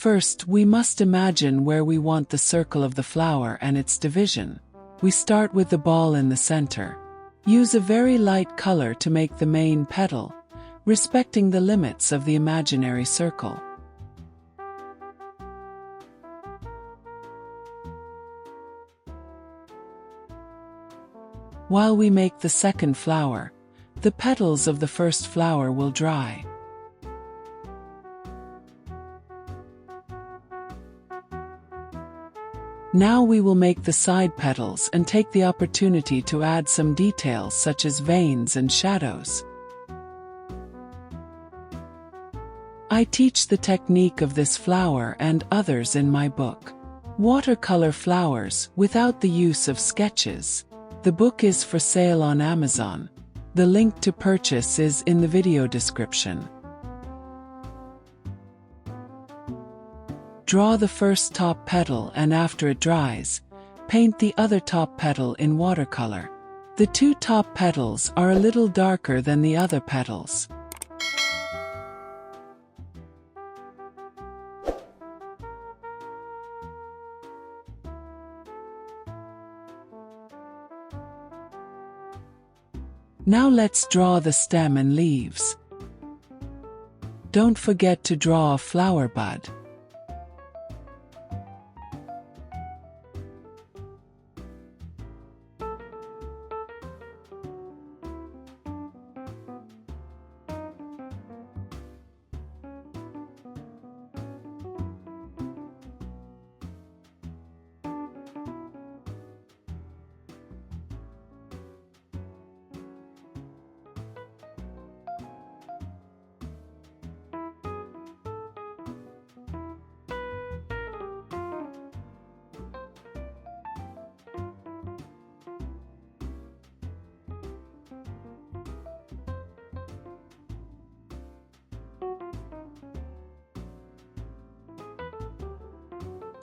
First, we must imagine where we want the circle of the flower and its division. We start with the ball in the center. Use a very light color to make the main petal, respecting the limits of the imaginary circle. While we make the second flower, the petals of the first flower will dry. Now we will make the side petals and take the opportunity to add some details such as veins and shadows. I teach the technique of this flower and others in my book, Watercolor Flowers Without the Use of Sketches. The book is for sale on Amazon. The link to purchase is in the video description. Draw the first top petal and after it dries, paint the other top petal in watercolor. The two top petals are a little darker than the other petals. Now let's draw the stem and leaves. Don't forget to draw a flower bud.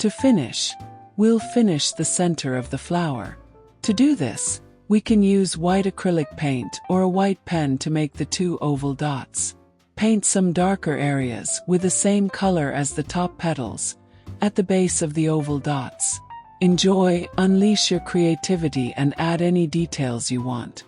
To finish, we'll finish the center of the flower. To do this, we can use white acrylic paint or a white pen to make the two oval dots. Paint some darker areas with the same color as the top petals at the base of the oval dots. Enjoy, unleash your creativity and add any details you want.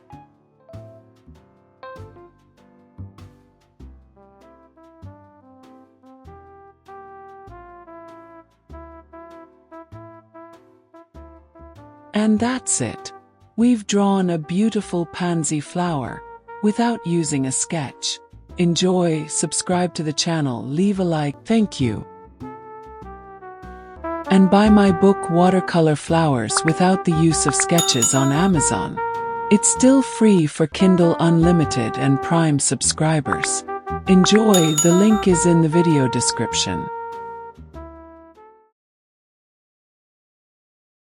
And that's it. We've drawn a beautiful pansy flower without using a sketch. Enjoy, subscribe to the channel, leave a like, thank you. And buy my book Watercolor Flowers Without the Use of Sketches on Amazon. It's still free for Kindle Unlimited and Prime subscribers. Enjoy, the link is in the video description.